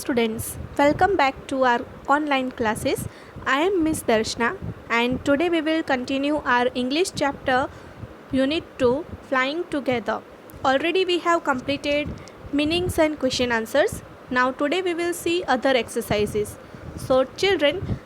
students, welcome back to our online classes. I am Miss Darshna and today we will continue our English chapter Unit 2 Flying Together. Already we have completed meanings and question answers. Now today we will see other exercises. So children,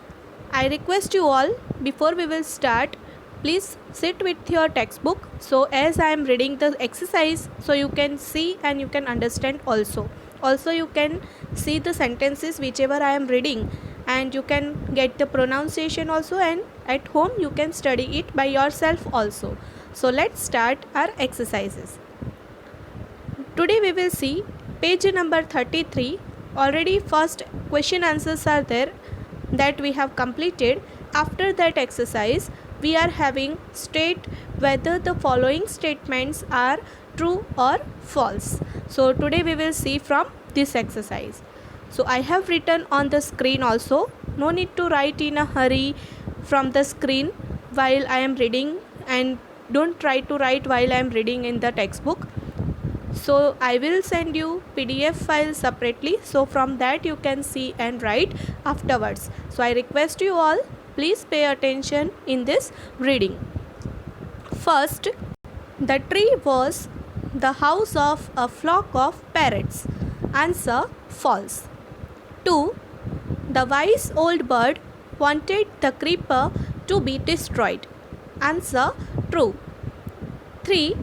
I request you all, before we will start, please sit with your textbook. So as I am reading the exercise, so you can see and you can understand also. Also you can see the sentences whichever I am reading, and you can get the pronunciation also, and at home you can study it by yourself also. So let's start our exercises. Today we will see page number 33. Already first question answers are there that we have completed. After that exercise we are having state whether the following statements are true or false. So today we will see from this exercise. So I have written on the screen also. No need to write in a hurry from the screen while I am reading, and don't try to write while I am reading in the textbook. So I will send you PDF file separately, so from that you can see and write afterwards. So I request you all, please pay attention in this reading. First, the tree was the house of a flock of parrots. Answer false. 2. The wise old bird wanted the creeper to be destroyed. Answer true. 3.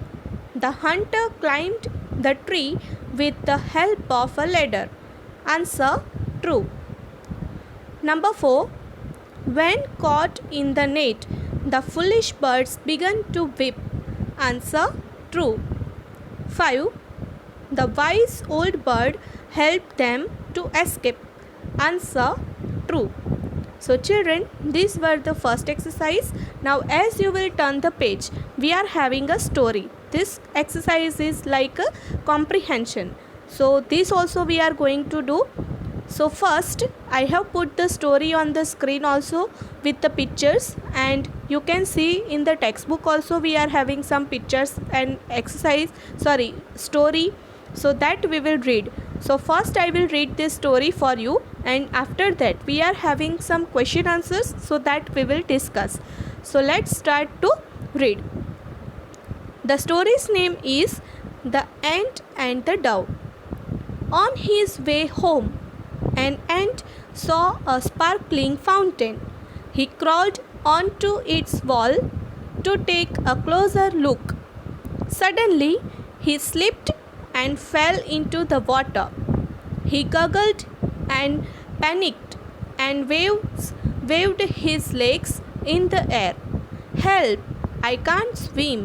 The hunter climbed the tree with the help of a ladder. Answer true. Number 4. When caught in the net, the foolish birds began to weep. Answer true. 5. The wise old bird helped them to escape. Answer true. So children, these were the first exercise. Now as you will turn the page, we are having a story. This exercise is like a comprehension. So this also we are going to do. So first I have put the story on the screen also with the pictures, and you can see in the textbook also we are having some pictures and story, so that we will read. So first I will read this story for you, and after that we are having some question answers, so that we will discuss. So let's start to read. The story's name is The Ant and the Dove. On his way home, an ant saw a sparkling fountain. He crawled onto its wall to take a closer look. Suddenly, he slipped and fell into the water. He gurgled and panicked and waved his legs in the air. "Help! I can't swim!"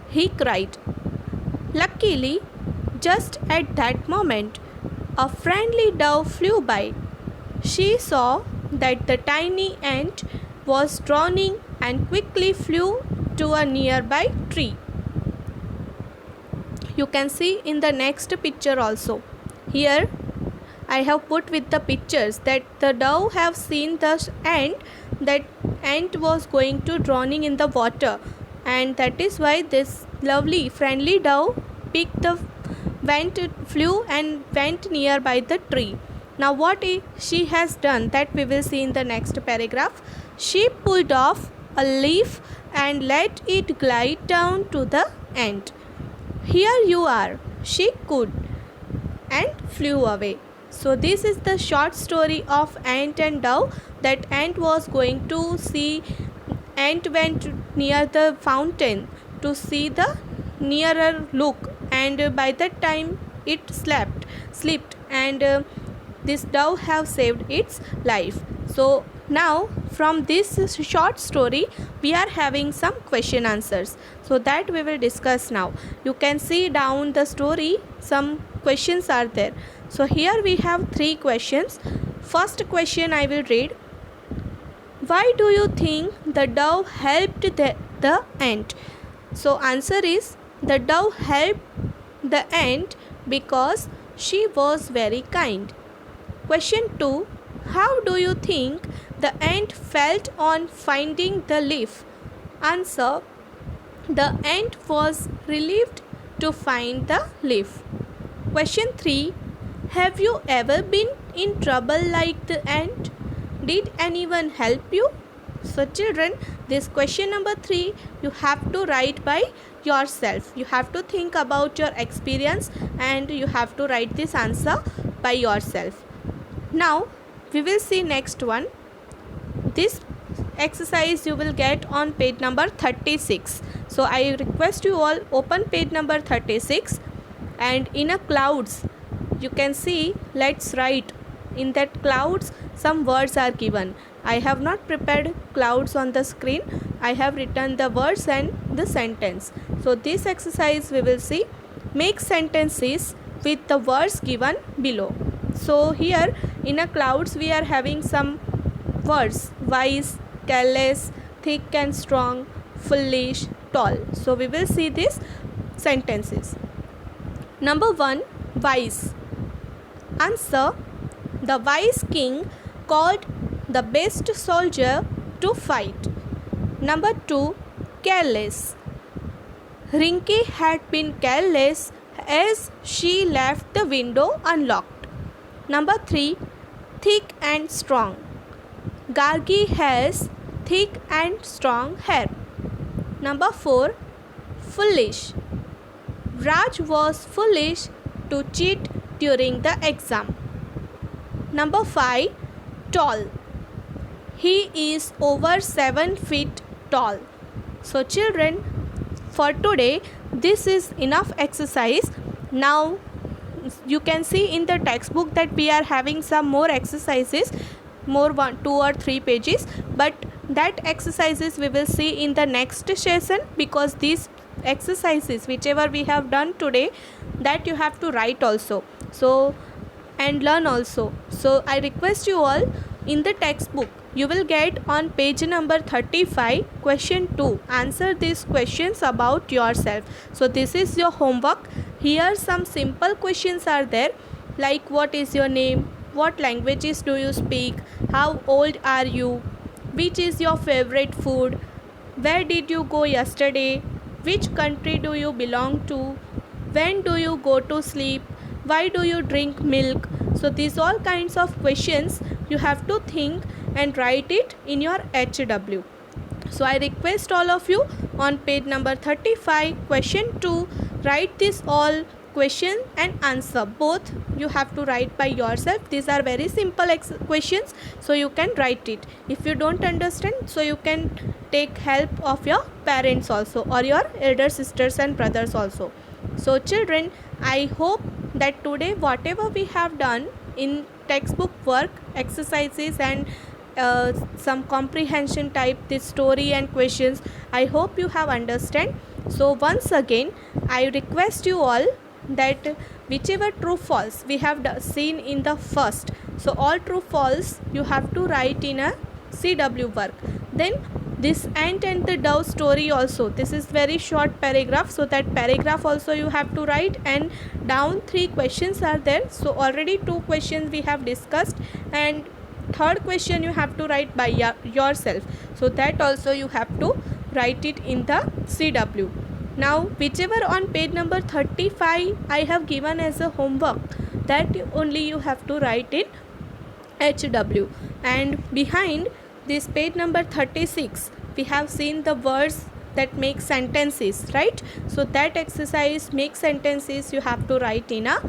he cried. Luckily, just at that moment, a friendly dove flew by. She saw that the tiny ant was drowning and quickly flew to a nearby tree. You can see in the next picture also. Here I have put with the pictures that the dove have seen the ant, that ant was going to drowning in the water, and that is why this lovely friendly dove flew and went nearby the tree. Now what she has done, that we will see in the next paragraph. She pulled off a leaf and let it glide down to the ant. "Here you are," she cooed, and flew away. So this is the short story of ant and dove. That ant was going to see, ant went near the fountain to see the nearer look, and by that time it slipped, and this dove have saved its life. So now from this short story we are having some question answers, so that we will discuss now. You can see down the story some questions are there. So here we have 3 questions. First question I will read. Why do you think the dove helped the ant? So answer is, the dove helped the ant because she was very kind. Question 2. How do you think the ant felt on finding the leaf? Answer. The ant was relieved to find the leaf. Question 3. Have you ever been in trouble like the ant? Did anyone help you? So children, this question number 3 you have to write by yourself. You have to think about your experience and you have to write this answer by yourself. Now we will see next one. This exercise you will get on page number 36. So I request you all open page number 36 and in a clouds you can see, let's write. In that clouds some words are given. I have not prepared clouds on the screen. I have written the words and the sentence. So this exercise we will see. Make sentences with the words given below. So here in a clouds we are having some words: wise, careless, thick and strong, foolish, tall. So we will see these sentences. Number 1, wise. Answer: the wise king called the best soldier to fight. Number 2, careless. Rinki had been careless as she left the window unlocked. Number 3, thick and strong. Gargi has thick and strong hair. Number 4, foolish. Raj was foolish to cheat during the exam. Number 5, tall. He is over 7 feet tall. So children, for today this is enough exercise. Now you can see in the textbook that we are having some more exercises, more 1, 2 or 3 pages, but that exercises we will see in the next session, because these exercises whichever we have done today, that you have to write also, so and learn also. So I request you all, in the textbook you will get on page number 35 question 2. Answer these questions about yourself. So this is your homework. Here some simple questions are there, like what is your name, what languages do you speak, how old are you, which is your favorite food, where did you go yesterday, which country do you belong to, when do you go to sleep, why do you drink milk. So these all kinds of questions you have to think and write it in your HW. So I request all of you on page number 35 question 2, write this all question and answer both. You have to write by yourself. These are very simple questions, so you can write it. If you don't understand, so you can take help of your parents also, or your elder sisters and brothers also. So children, I hope that today whatever we have done in textbook work, exercises and some comprehension type, this story and questions, I hope you have understand. So once again I request you all that whichever true false we have seen in the first, so all true false you have to write in a CW work. Then this ant and the dove story also, this is very short paragraph, so that paragraph also you have to write, and down 3 questions are there. So already 2 questions we have discussed, and third question you have to write by yourself, so that also you have to write it in the CW. Now whichever on page number 35 I have given as a homework, that only you have to write in HW. And behind this page number 36 we have seen the words that make sentences, right? So that exercise, make sentences, you have to write in a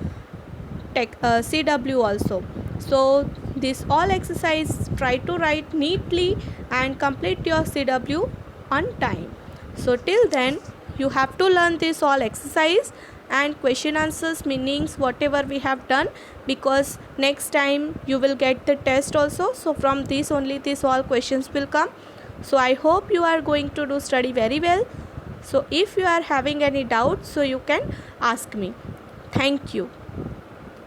CW also. So this all exercise try to write neatly and complete your CW on time. So till then you have to learn this all exercise and question answers, meanings, whatever we have done, because next time you will get the test also. So from this only these all questions will come. So I hope you are going to do study very well. So if you are having any doubts, so you can ask me. Thank you.